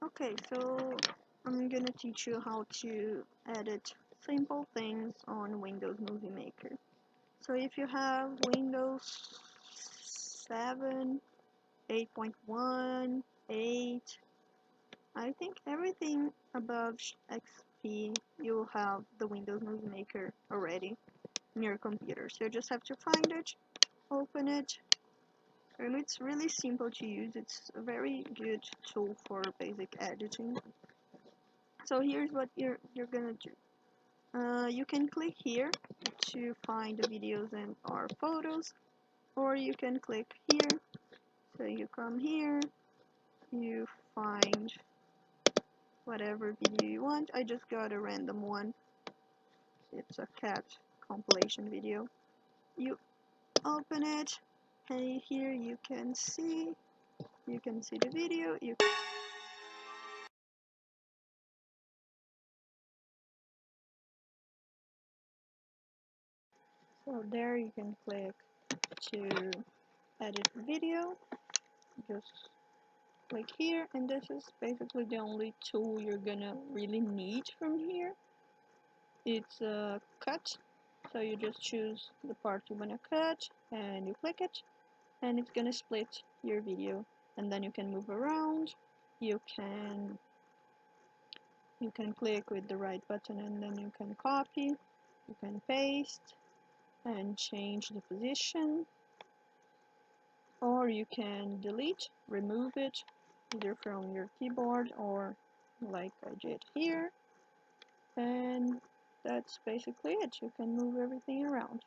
Okay, so I'm gonna teach you how to edit simple things on Windows Movie Maker. So if you have Windows 7, 8.1, 8, I think everything above XP, you'll have the Windows Movie Maker already in your computer. So you just have to find it, open it, and it's really simple to use. It's a very good tool for basic editing. So here's what you're gonna do. You can click here to find the videos and or photos, or you can click here. So you come here, you find whatever video you want. I just got a random one. It's a cat compilation video. You open it, and here you can see the video. So there you can click to edit video. Just click here, and this is basically the only tool you're gonna really need from here. It's a cut, so you just choose the part you wanna cut and you click it, and it's gonna split your video, and then you can move around. You can click with the right button, and then you can copy, you can paste and change the position, or you can delete, remove it either from your keyboard or like I did here, and that's basically it. You can move everything around.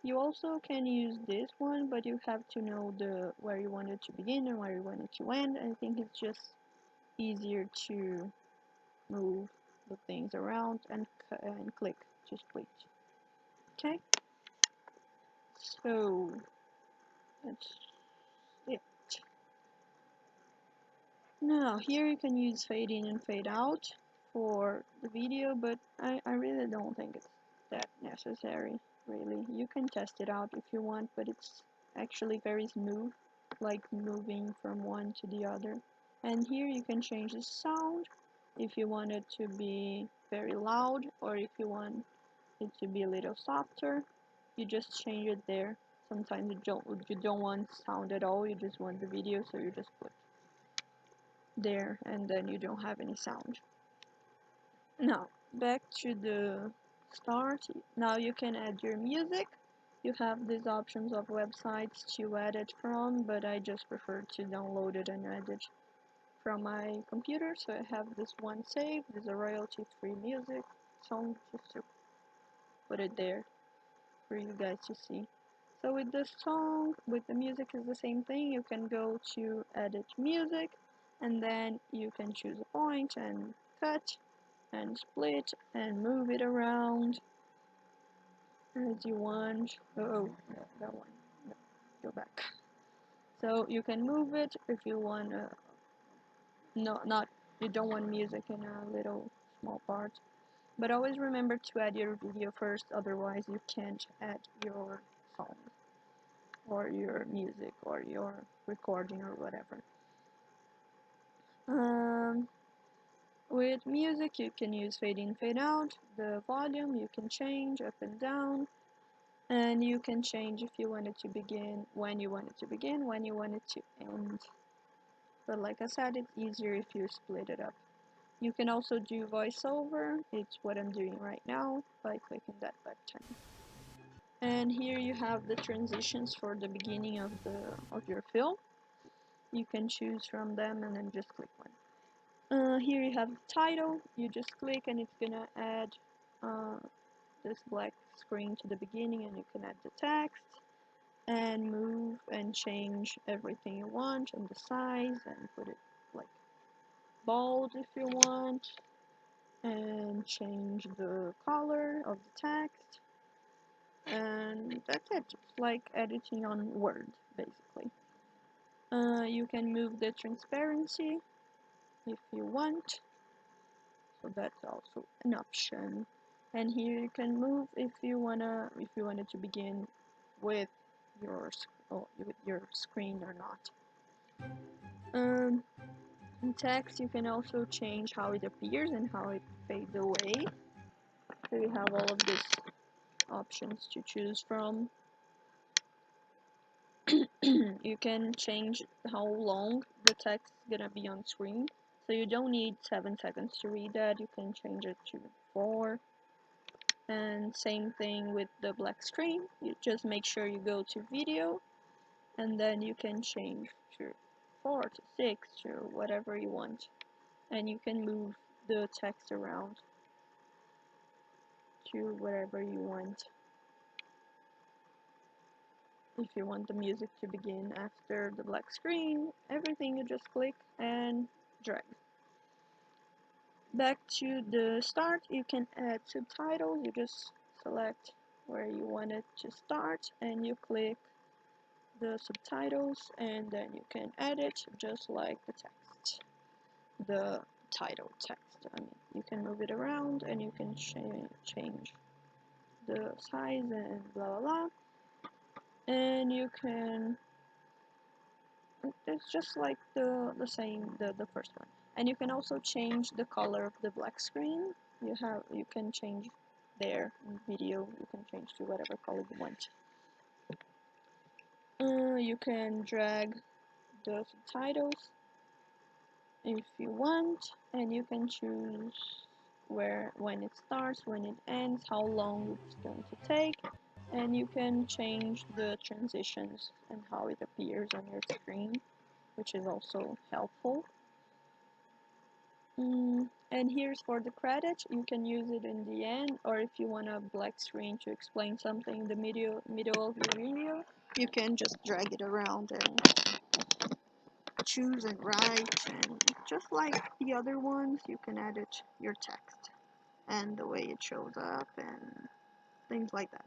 You also can use this one, but you have to know where you want it to begin and where you want it to end. I think it's just easier to move the things around and click to split. Okay, so that's it. Now here you can use fade in and fade out for the video, but I really don't think it's that necessary, really. You can test it out if you want, but it's actually very smooth, like moving from one to the other. And here you can change the sound if you want it to be very loud, or if you want it to be a little softer. You just change it there. Sometimes you don't want sound at all, you just want the video, so you just put there, and then you don't have any sound. Now back to the start. Now you can add your music. You have these options of websites to add it from, but I just prefer to download it and add it from my computer. So I have this one saved. This is a royalty-free music song, just to put it there for you guys to see. So with the song, with the music is the same thing. You can go to edit music, and then you can choose a point and cut and split and move it around as you want. Oh, no, that one. No, go back. So you can move it if you want. No, not you don't want music in a little small part. But always remember to add your video first. Otherwise, you can't add your song or your music or your recording or whatever. Um, with music, you can use fade in, fade out. The volume you can change up and down, and you can change if you want it to begin, when you want it to begin, when you want it to end. But like I said, it's easier if you split it up. You can also do voiceover. It's what I'm doing right now by clicking that button. And here you have the transitions for the beginning of your film. You can choose from them and then just click one. Here you have the title. You just click and it's gonna add uh, this black screen to the beginning, and you can add the text and move and change everything you want and the size and put it like bold if you want, and change the color of the text, and that's it. It's like editing on Word basically. You can move the transparency if you want, so that's also an option. And here you can move if you want it to begin with your screen or not. In text, you can also change how it appears and how it fades away. So you have all of these options to choose from. You can change how long the text is gonna be on screen. So you don't need 7 seconds to read that. You can change it to 4. And same thing with the black screen. You just make sure you go to video, and then you can change to 4 to 6 to whatever you want. And you can move the text around to wherever you want. If you want the music to begin after the black screen, everything you just click and drag. Back to the start, you can add subtitles. You just select where you want it to start and you click the subtitles, and then you can edit just like the text, the title text. I mean, you can move it around and you can change the size and blah blah blah. And you can, it's just like the same, the first one. And you can also change the color of the black screen. You can change there in video, you can change to whatever color you want. You can drag the subtitles if you want, and you can choose when it starts, when it ends, how long it's going to take, and you can change the transitions and how it appears on your screen, which is also helpful. And here's for the credit. You can use it in the end, or if you want a black screen to explain something in the middle of your video, you can just drag it around and choose and write, and just like the other ones, you can edit your text and the way it shows up and things like that.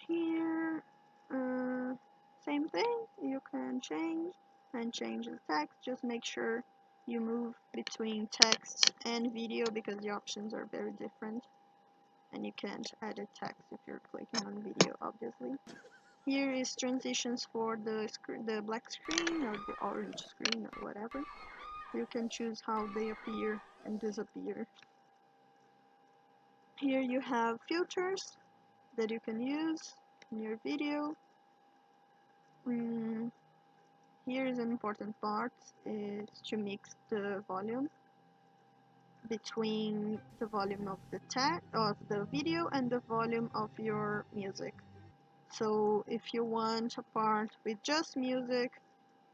Here, same thing, you can change the text. Just make sure you move between text and video because the options are very different, and you can't edit text if you're clicking on video, obviously. Here is transitions for the black screen or the orange screen or whatever. You can choose how they appear and disappear. Here you have filters that you can use in your video. Here is an important part, is to mix the volume between the volume of the video and the volume of your music. So if you want a part with just music,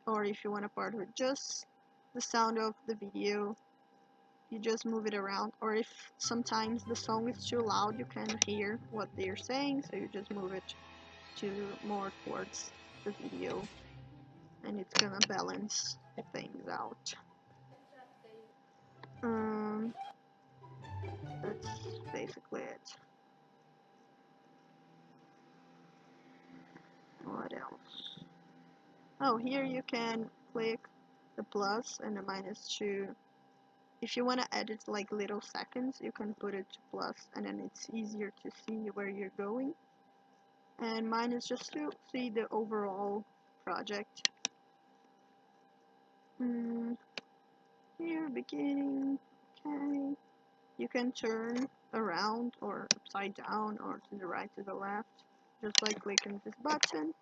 or if you want a part with just the sound of the video, you just move it around. Or if sometimes the song is too loud, you can't hear what they're saying, so you just move it to more towards the video, and it's gonna balance things out. That's basically it. What else? Oh, here you can click the plus and the minus to, if you want to edit like little seconds, you can put it to plus, and then it's easier to see where you're going. And minus just to see the overall project. Here, beginning, okay. You can turn around or upside down or to the right, to the left, just by clicking this button.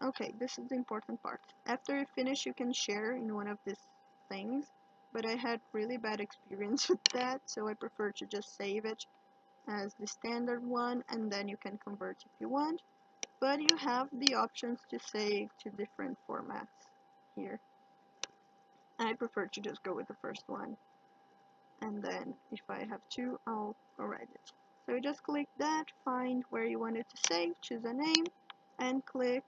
Okay, this is the important part. After you finish, you can share in one of these things, but I had really bad experience with that, so I prefer to just save it as the standard one, and then you can convert if you want. But you have the options to save to different formats here. I prefer to just go with the first one, and then if I have to, I'll write it. So you just click that, find where you want it to save, choose a name, and click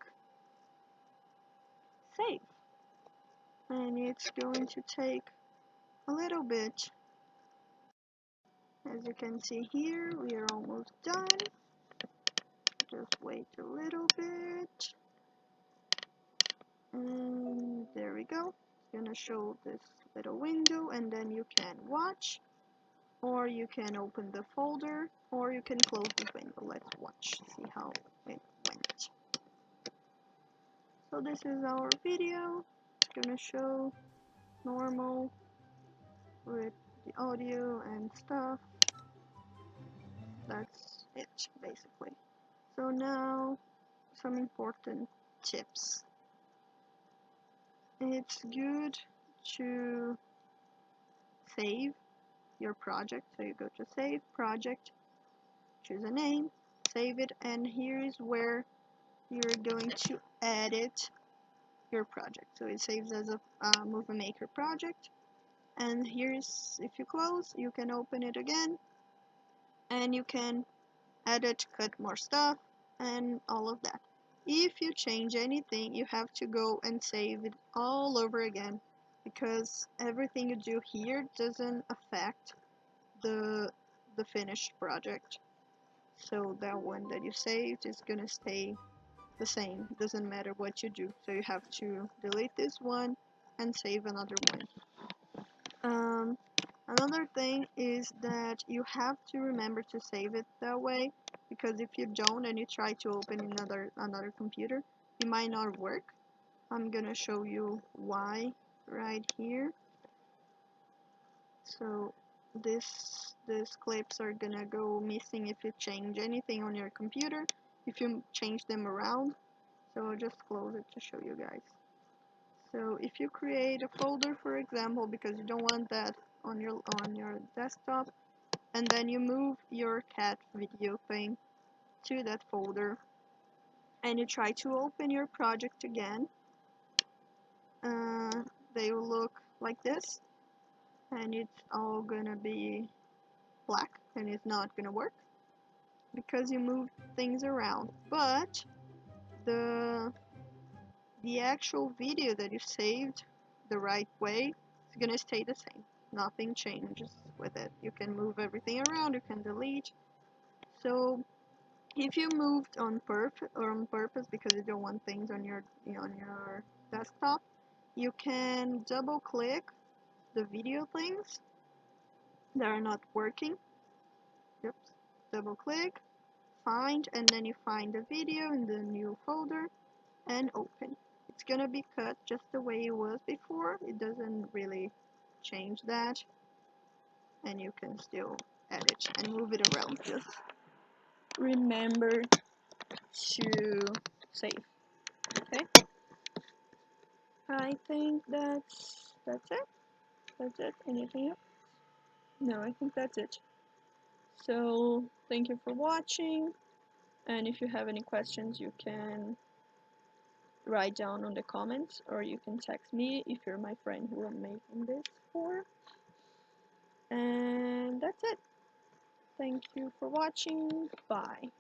save. And it's going to take a little bit. As you can see here, we are almost done. Just wait a little bit. And there we go. It's gonna show this little window, and then you can watch. or you can open the folder, or you can close the window. Let's watch, see how it went. So this is our video. It's gonna show normal with the audio and stuff. That's it, basically. So now, some important tips. It's good to save your project. So you go to Save, Project, choose a name, save it, and here is where you're going to edit your project. So it saves as a Movie Maker project. And here's, if you close, you can open it again, and you can edit, cut more stuff, and all of that. If you change anything, you have to go and save it all over again, because everything you do here doesn't affect the finished project. So that one that you saved is gonna stay the same. It doesn't matter what you do. So you have to delete this one and save another one. Another thing is that you have to remember to save it that way, because if you don't and you try to open another computer, it might not work. I'm gonna show you why right here. So these clips are gonna go missing if you change anything on your computer, if you change them around. So I'll just close it to show you guys. So if you create a folder, for example, because you don't want that on your desktop, and then you move your cat video thing to that folder, and you try to open your project again, they will look like this, and it's all gonna be black, and it's not gonna work because you moved things around. But the actual video that you saved the right way is gonna stay the same. Nothing changes with it. You can move everything around, you can delete. So if you moved on purpose because you don't want things on your desktop, you can double click the video things that are not working. Oops. Double click, find, and then you find the video in the new folder and open. It's gonna be cut just the way it was before. It doesn't really change that, and you can still edit and move it around. Just remember to save. Okay, I think that's it. That's it. Anything else? No, I think that's it. So thank you for watching, and if you have any questions, you can write down on the comments, or you can text me if you're my friend who I'm making this for. And that's it. Thank you for watching. Bye.